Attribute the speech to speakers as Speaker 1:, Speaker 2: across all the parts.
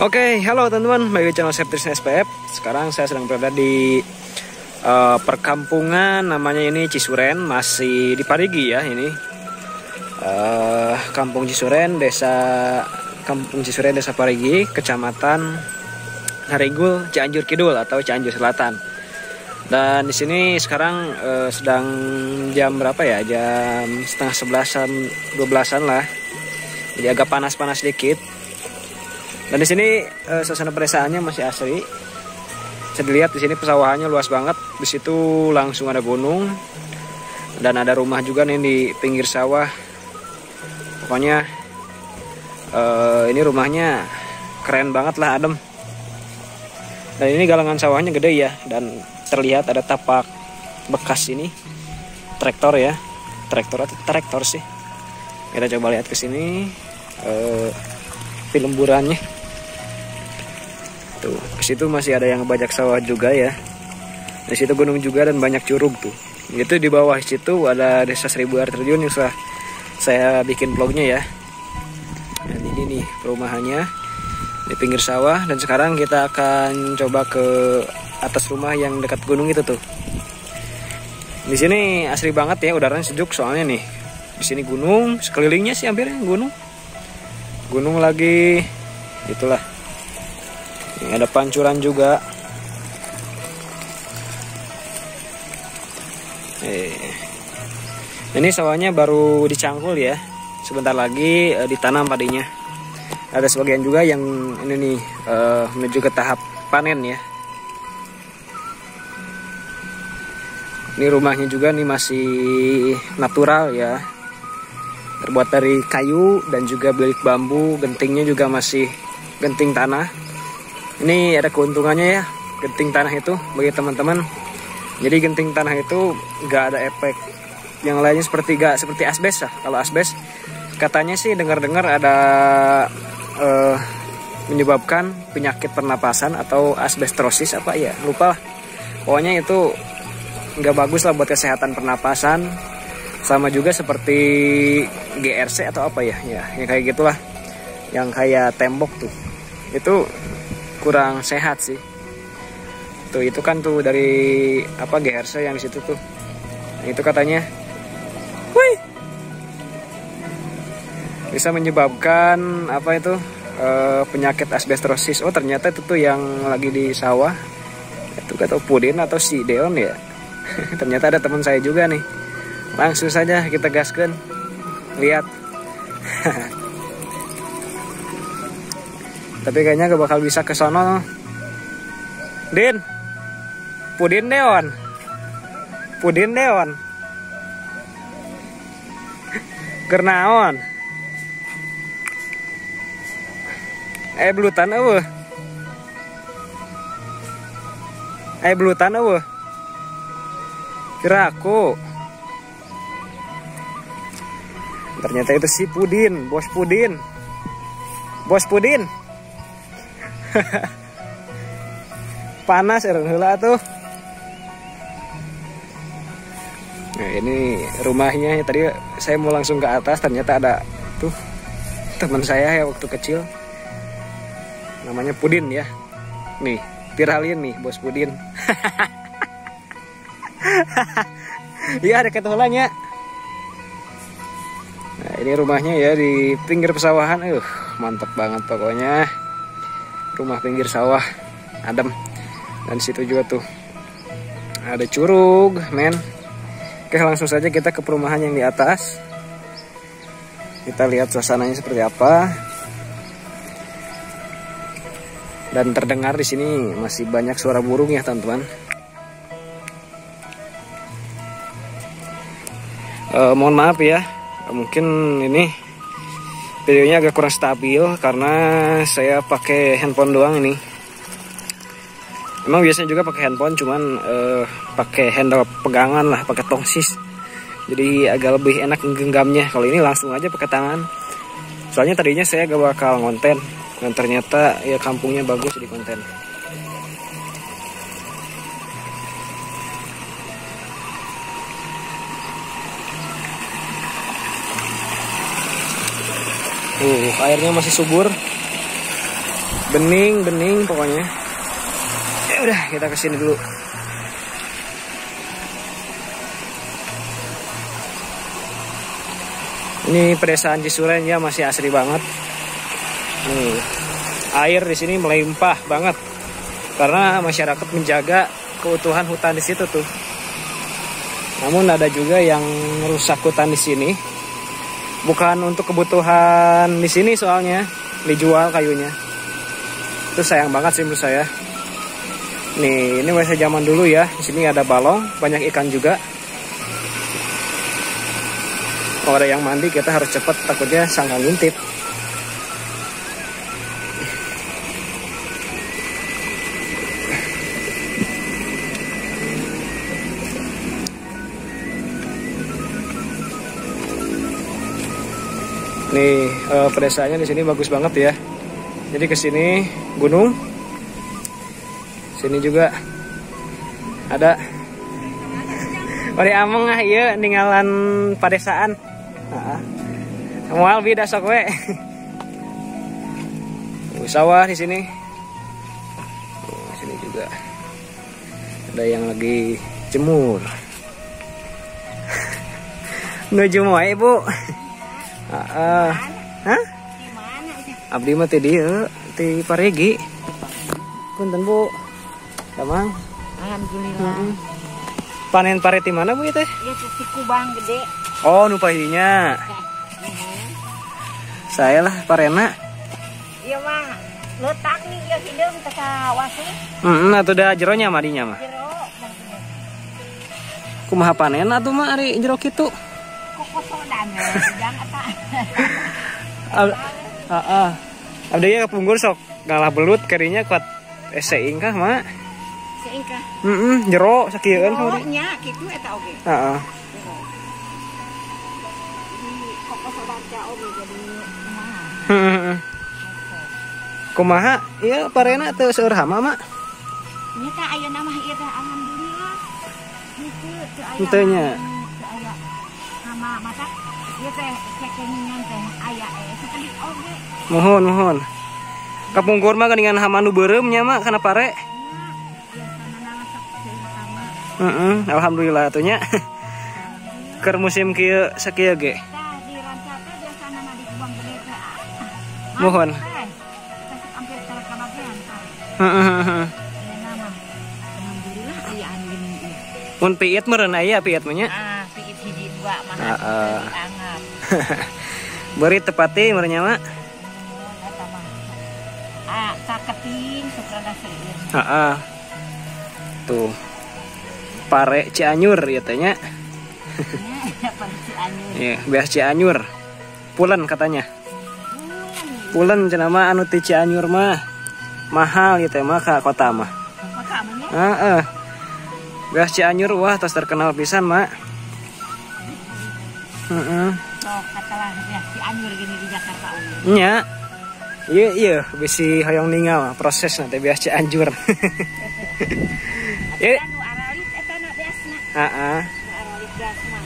Speaker 1: Oke, halo teman-teman, balik di channel Septrisnya SPF. Sekarang saya sedang berada di perkampungan, namanya ini Cisuren, masih di Parigi ya ini. Kampung Cisuren, Kampung Cisuren, Desa Parigi, Kecamatan Haringgul, Cianjur Kidul atau Cianjur Selatan. Dan di sini sekarang sedang jam berapa ya? Jam setengah 11-an, 12-an lah. Jadi agak panas-panas dikit. Dan di sini suasana pedesaannya masih asri. Bisa dilihat di sini pesawahannya luas banget. Di situ langsung ada gunung dan ada rumah juga nih di pinggir sawah. Pokoknya ini rumahnya keren banget lah, adem. Dan ini galangan sawahnya gede ya, dan terlihat ada tapak bekas ini traktor ya, traktor sih. Kita coba lihat ke sini lemburannya. Tuh, ke situ masih ada yang ngebajak sawah juga ya. Di situ gunung juga dan banyak curug tuh. Itu di bawah situ ada desa 1000 air terjun yang saya bikin vlognya ya. Dan ini nih perumahannya di pinggir sawah, dan sekarang kita akan coba ke atas rumah yang dekat gunung itu tuh. Di sini asri banget ya, udaranya sejuk soalnya nih. Di sini gunung, sekelilingnya sih hampir gunung. Gunung lagi, itulah. Ini ada pancuran juga. Ini sawahnya baru dicangkul ya. Sebentar lagi ditanam padinya. Ada sebagian juga yang ini nih menuju ke tahap panen ya. Ini rumahnya juga nih masih natural ya. Terbuat dari kayu dan juga bilik bambu. Gentingnya juga masih genting tanah. Ini ada keuntungannya ya, genting tanah itu bagi teman-teman. Jadi genting tanah itu nggak ada efek yang lainnya seperti asbes lah. Kalau asbes katanya sih dengar-dengar ada menyebabkan penyakit pernapasan atau asbestrosis apa ya, lupa lah. Pokoknya itu nggak bagus lah buat kesehatan pernapasan. Sama juga seperti GRC atau apa ya, yang kayak gitulah, yang kayak tembok tuh. Itu kurang sehat sih. Tuh itu kan tuh dari apa GRC yang di situ tuh. Nah, itu katanya, wih, bisa menyebabkan apa itu penyakit asbestrosis. Oh ternyata itu tuh yang lagi di sawah. Itu kata Pudin atau si Deon ya. Ternyata ada teman saya juga nih. Langsung saja kita gaskan. Lihat. Tapi kayaknya gak bakal bisa ke sono. Din. Pudin Deon. Kernaon. Blutan eueuh. Blutan eueuh. Kira aku. Ternyata itu si Pudin, Bos Pudin. Panas heula tuh. Nah, ini rumahnya. Tadi saya mau langsung ke atas, ternyata ada tuh teman saya ya waktu kecil. Namanya Pudin ya. Nih, viralin nih Bos Pudin. Iya, ada ketulannya. Nah, ini rumahnya ya di pinggir pesawahan. Mantap banget pokoknya. Rumah pinggir sawah, adem. Dan situ juga tuh ada curug, men. Oke, langsung saja kita ke perumahan yang di atas. Kita lihat suasananya seperti apa. Dan terdengar di sini masih banyak suara burung ya, teman-teman. Mohon maaf ya, mungkin ini videonya agak kurang stabil karena saya pakai handphone doang ini. Emang biasanya juga pakai handphone, cuman pakai handle pegangan lah, pakai tongsis. Jadi agak lebih enak menggenggamnya. Kalau ini langsung aja pakai tangan. Soalnya tadinya saya gak bakal ngonten, dan ternyata ya kampungnya bagus di konten. Airnya masih subur. bening pokoknya. Ya udah, kita kesini dulu. Ini pedesaan Cisuren ya, masih asri banget. Nih, air di sini melimpah banget karena masyarakat menjaga keutuhan hutan di situ tuh. Namun ada juga yang rusak hutan di sini. Bukan untuk kebutuhan di sini soalnya, dijual kayunya. Itu sayang banget sih menurut saya. Nih, ini WC zaman dulu ya. Di sini ada balong, banyak ikan juga. Kalau ada yang mandi kita harus cepat, takutnya sangkal ngintip. Nih pedesaannya di sini bagus banget ya. Jadi ke sini gunung. Sini juga ada. Mari ameng ah ieu ninggalan padesaan. Moal bida sok we. Sawah di sini. Sini juga ada yang lagi jemur. Nuju moe, Bu. Hah? Abdi mah teh dieu, ti Parigi. Punten, Bu. Damang.
Speaker 2: Alhamdulillah.
Speaker 1: Panen pare di mana, Bu, teh?
Speaker 2: Iya, di Kubang gede.
Speaker 1: Oh, nu pahinya. Saya lah parena.
Speaker 2: Iya mah, letak nih ya hideung teh ka wasi.
Speaker 1: Atuh da jeronya mah dinya mah.
Speaker 2: Jero.
Speaker 1: Kumaha panen atuh mah ari jero kitu?
Speaker 2: Kokosodan jang eta.
Speaker 1: Heeh. Abdi ya kapunggur sok ngalah belut kadinya kuat seing kah, Mak?
Speaker 2: Seing kah?
Speaker 1: Jero sakieun
Speaker 2: Oh, nya kitu eta oge.
Speaker 1: Heeh.
Speaker 2: Kokosodan teh oge jadi
Speaker 1: kumaha? Ieu parena teu seueur hama, Mak?
Speaker 2: Nya teh ayeuna mah ieu teh alhamdulillah. Kitu teu aya.
Speaker 1: Henteu nya.
Speaker 2: Teu aya hama matak ieu teh kekenyan teh aya sakali oge.
Speaker 1: Mohon. Kapungkur mah geuningan hama nu beureum nya, Mak, kana pare. Alhamdulillah atuh nya. Keur musim kieu sakieu ge.
Speaker 2: Tah di ranca teh biasana na di Kubang gede teh.
Speaker 1: Mohon.
Speaker 2: Hampir tara kabagean tah.
Speaker 1: Heeh.
Speaker 2: Alhamdulillah aya angin ieu.
Speaker 1: Mun piit meureun aya piit mah nya.
Speaker 2: Piit hiji dua mah
Speaker 1: Heeh.
Speaker 2: dianggap.
Speaker 1: Beri tepati meureun nya, Mak.
Speaker 2: Eta mah. Saketing sukrada seueur.
Speaker 1: Heeh. Tuh. Pare Cianjur ieu teh nya. Iya, beas Cianjur. Pulen katanya. Pulen cenah mah anu ti Cianjur mah mahal ieu teh mah ka kota mah.
Speaker 2: Kota mah nya?
Speaker 1: Heeh. Beas Cianjur wah tos terkenal pisan, Mak. Heeh.
Speaker 2: Sok katalah beas Cianjur gini di Jakarta unggul.
Speaker 1: Nya. Iya, bisi hoyong ninggal proses nanti beas Cianjur. Ieu
Speaker 2: Anu aralit eta na beasna.
Speaker 1: heeh.
Speaker 2: Aralit beasna.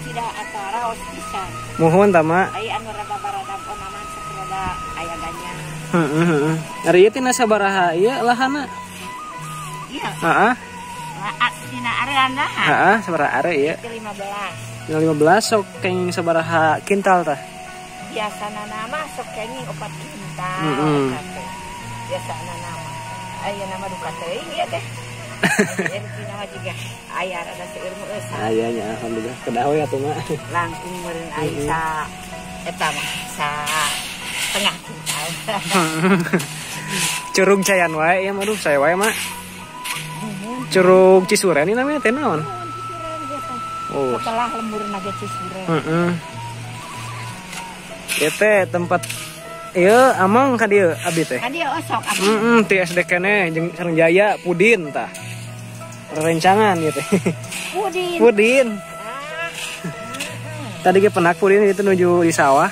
Speaker 2: Tidak atara raos pisan.
Speaker 1: Muhun tah, Mak.
Speaker 2: Aya anu rada-rada onaman sakrada aya ganyang.
Speaker 1: Heeh. Ari ieu teh sabaraha ieu lahana?
Speaker 2: Iya.
Speaker 1: Heeh.
Speaker 2: Dina areana.
Speaker 1: Heeh, sabaraha are ieu?
Speaker 2: 15.
Speaker 1: 15 sok kenging sabaraha kintal tah?
Speaker 2: Biasana nama sok kenging 4 kintal. Biasana nama. Aya nama duka teuing ieu teh. Aya nama juga aya rada seueur meueus.
Speaker 1: Aya nya alhamdulillah kedah we atuh mah.
Speaker 2: Langkung meureun aya sa eta mah sa tengah kintal.
Speaker 1: Curug Cayan wae ya mah saya wae mah. Curug Cisuren ini namanya teh naon? Oh.
Speaker 2: Setelah lembur naga Cisuren.
Speaker 1: Ieu teh tempat ieu amang ka dieu abdi teh.
Speaker 2: Ka dieu osok abdi.
Speaker 1: Ti SD keneh jeung Sareng Jaya Pudin tah. Rencangan ieu teh. Pudin. Tadi ge penak Pudin itu nuju di sawah.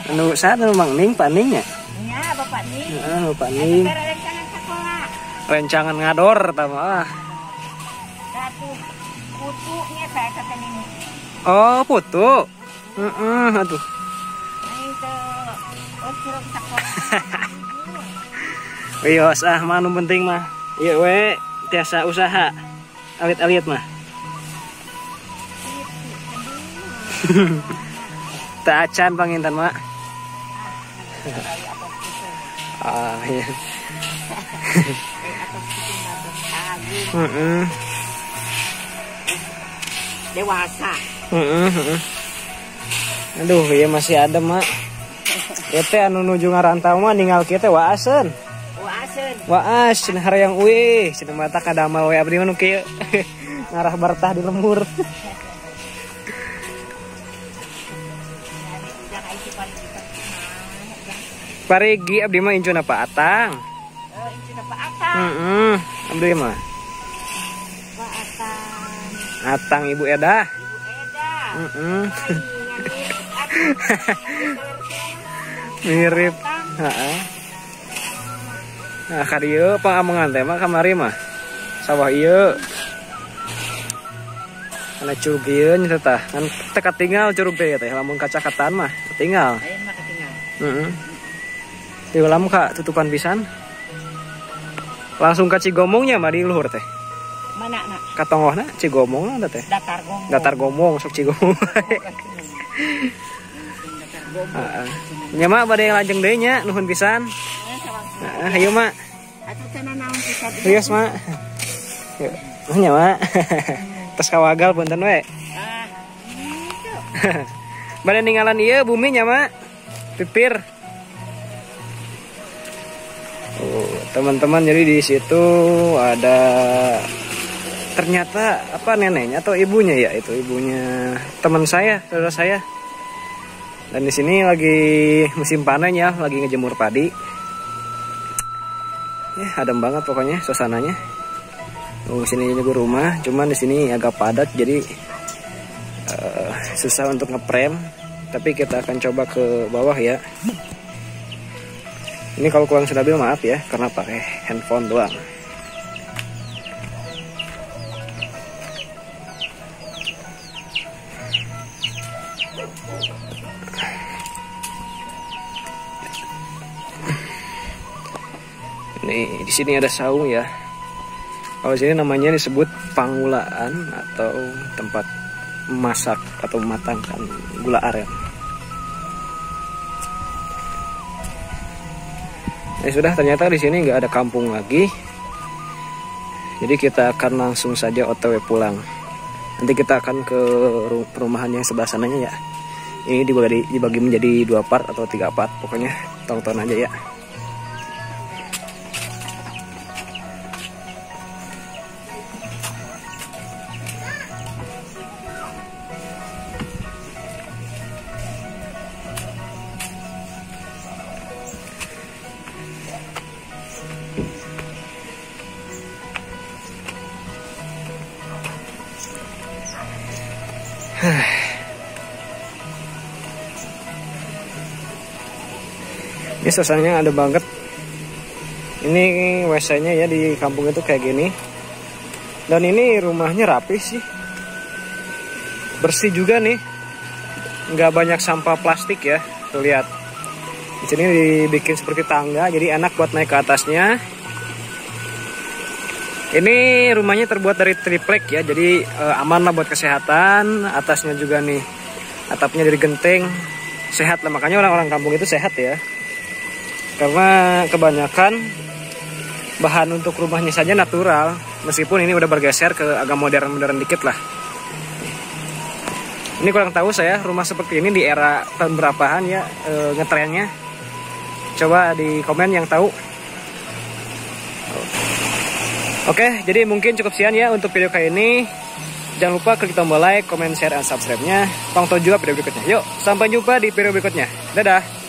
Speaker 1: Anu saat anu Mang Ning, Pak Ning nya.
Speaker 2: Nya Bapak Ning.
Speaker 1: Heeh, Bapak Ning.
Speaker 2: Rencangan sekolah.
Speaker 1: Rencangan ngador tah mah.
Speaker 2: Satu putu nya saya kata Ning.
Speaker 1: Oh, putu. Aduh.
Speaker 2: Itu sekolah.
Speaker 1: Iya, mah nu penting mah. Iya we tiasa usaha. Alit-alit mah. Tak acan panginten mah. Ah iya.
Speaker 2: Dewasa.
Speaker 1: Aduh, iya masih adem mak. Kita anu nuju ngarantau mah ninggal kita waasen. Waas, cenah harayang uih, cenah mata kadamal we abdi mah nu kieu. Ngarah bertah di lembur. Parigi abdi mah incuna Pak Atang.
Speaker 2: Incuna Pak Atang.
Speaker 1: Abdi mah.
Speaker 2: Pak Atang.
Speaker 1: Atang Ibu Eda. Mirip. Heeh. Nah, ka dieu pangamongan teh mah kamari mah. Sawah ieu. Kana curug ieu nya tah. Kan teh katinggal curug teh teh lamun kacakatan mah katinggal.
Speaker 2: Lain mah katinggal.
Speaker 1: Di ulam ka tutupan pisan. Langsung ka Cigomongnya mah di luhur teh.
Speaker 2: Mana nak?
Speaker 1: Katongohna Cigomong teh.
Speaker 2: Datar Gomong.
Speaker 1: Datar Gomong sok Cigomong. Heeh. Nya mah bade lajeng deui nya nuhun pisan. Ayo mak.
Speaker 2: Atuh cenah naon pisan.
Speaker 1: Rios mak. Yuk. Nya mak. Tos kawagal punten we. Bade ninggalan ieu bumi nya mak. Pipir. Teman-teman, jadi di situ ada ternyata apa neneknya atau ibunya ya, itu ibunya teman saya, saudara saya. Dan di sini lagi musim panen ya, lagi ngejemur padi. Ya, adem banget pokoknya suasananya. Sini juga rumah, cuman di sini agak padat jadi susah untuk ngeprem. Tapi kita akan coba ke bawah ya. Ini kalau kurang stabil maaf ya, karena pakai handphone doang. Nih di sini ada saung ya. Kalau sini namanya disebut pangulaan atau tempat masak atau mematangkan gula aren. Sudah, ternyata di sini nggak ada kampung lagi. Jadi kita akan langsung saja OTW pulang. Nanti kita akan ke perumahan yang sebelah sananya ya. Ini dibagi menjadi 2 part atau 3 part. Pokoknya tonton aja ya. Ini suasananya ada banget. Ini WC-nya ya di kampung itu kayak gini. Dan ini rumahnya rapi sih. Bersih juga nih. Nggak banyak sampah plastik ya. Tuh lihat. Di sini dibikin seperti tangga, jadi enak buat naik ke atasnya. Ini rumahnya terbuat dari triplek ya, jadi aman lah buat kesehatan. Atasnya juga nih atapnya dari genteng, sehat lah, makanya orang-orang kampung itu sehat ya. Karena kebanyakan bahan untuk rumahnya saja natural, meskipun ini udah bergeser ke agak modern-modern dikit lah. Ini kurang tahu saya rumah seperti ini di era tahun berapaan ya ngetrennya. Coba di komen yang tahu. Oke, jadi mungkin cukup sekian ya untuk video kali ini. Jangan lupa klik tombol like, comment, share, dan subscribe-nya. Tonton juga video berikutnya. Yuk, sampai jumpa di video berikutnya. Dadah.